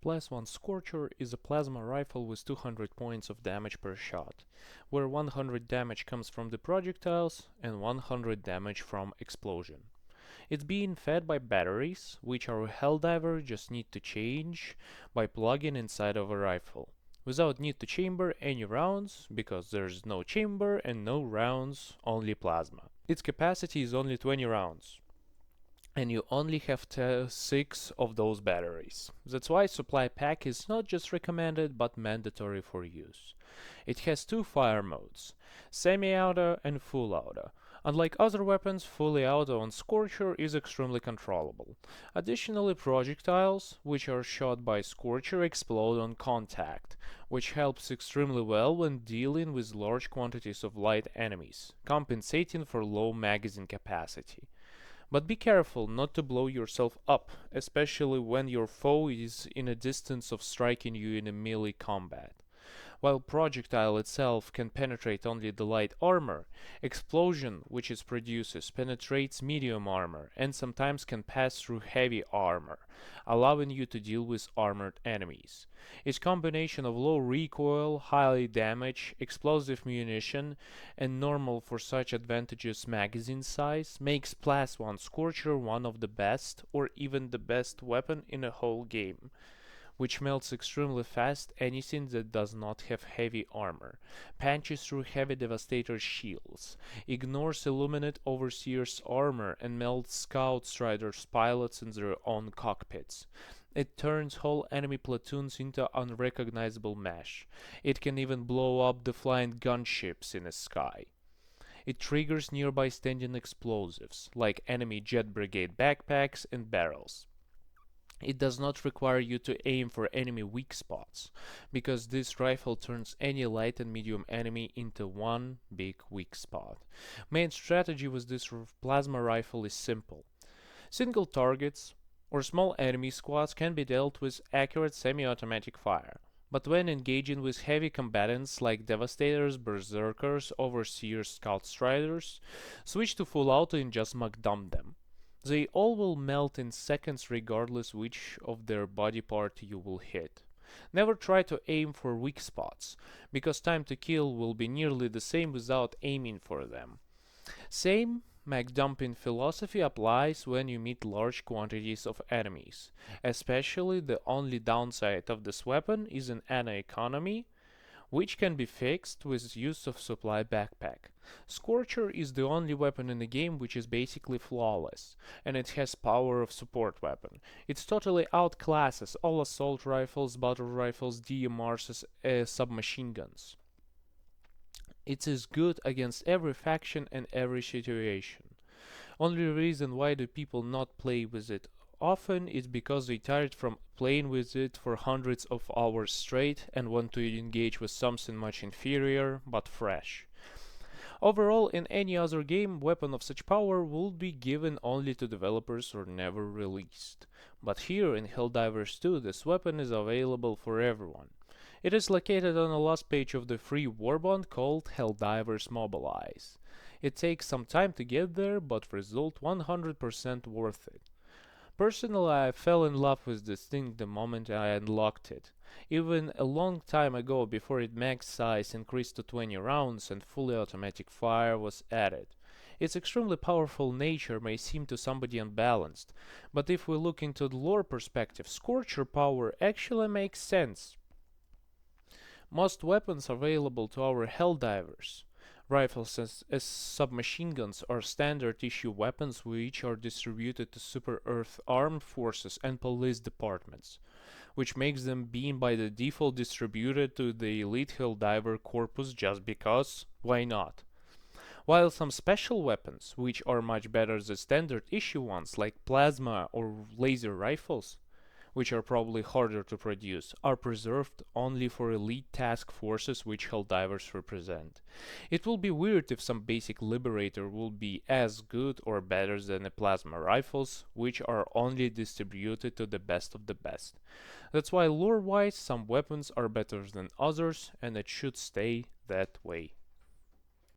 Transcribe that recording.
Plas Scorcher is a plasma rifle with 200 points of damage per shot, where 100 damage comes from the projectiles and 100 damage from explosion. It's being fed by batteries, which our Helldiver just need to change by plugging inside of a rifle, without need to chamber any rounds, because there's no chamber and no rounds, only plasma. Its capacity is only 20 rounds, and you only have 6 of those batteries. That's why supply pack is not just recommended but mandatory for use. It has two fire modes, semi-auto and full auto. Unlike other weapons, fully auto on Scorcher is extremely controllable. Additionally, projectiles, which are shot by Scorcher, explode on contact, which helps extremely well when dealing with large quantities of light enemies, compensating for low magazine capacity. But be careful not to blow yourself up, especially when your foe is in a distance of striking you in a melee combat. While projectile itself can penetrate only the light armor, explosion which it produces penetrates medium armor and sometimes can pass through heavy armor, allowing you to deal with armored enemies. Its combination of low recoil, high damage, explosive munition, and normal for such advantageous magazine size makes Plas Scorcher one of the best, or even the best weapon in a whole game, which melts extremely fast anything that does not have heavy armor, punches through heavy devastator shields, ignores illuminate overseer's armor and melts scout striders pilots in their own cockpits. It turns whole enemy platoons into unrecognizable mesh. It can even blow up the flying gunships in the sky. It triggers nearby standing explosives, like enemy jet brigade backpacks and barrels. It does not require you to aim for enemy weak spots, because this rifle turns any light and medium enemy into one big weak spot. Main strategy with this plasma rifle is simple. Single targets or small enemy squads can be dealt with accurate semi-automatic fire, but when engaging with heavy combatants like Devastators, Berserkers, Overseers, Scout Striders, switch to full auto and just muck dump them. They all will melt in seconds regardless which of their body part you will hit. Never try to aim for weak spots, because time to kill will be nearly the same without aiming for them. Same MacDumping philosophy applies when you meet large quantities of enemies. Especially the only downside of this weapon is an ammo economy, which can be fixed with use of supply backpack. Scorcher is the only weapon in the game which is basically flawless, and it has power of support weapon. It totally outclasses all assault rifles, battle rifles, DMRs, submachine guns. It is good against every faction and every situation. Only reason why do people not play with it often is because they tired from playing with it for hundreds of hours straight and want to engage with something much inferior but fresh. Overall, in any other game, weapon of such power would be given only to developers or never released. But here in Helldivers 2, this weapon is available for everyone. It is located on the last page of the free warband called Helldivers Mobilize. It takes some time to get there, but result 100% worth it. Personally, I fell in love with this thing the moment I unlocked it, even a long time ago before its max size increased to 20 rounds and fully automatic fire was added. Its extremely powerful nature may seem to somebody unbalanced, but if we look into the lore perspective, Scorcher power actually makes sense. Most weapons available to our Helldivers, rifles as submachine guns, are standard issue weapons which are distributed to Super Earth armed forces and police departments, which makes them being by the default distributed to the elite Helldiver corpus just because, why not? While some special weapons, which are much better than standard issue ones like plasma or laser rifles, which are probably harder to produce, are preserved only for elite task forces which Helldivers represent. It will be weird if some basic Liberator will be as good or better than the plasma rifles, which are only distributed to the best of the best. That's why lore-wise some weapons are better than others, and it should stay that way.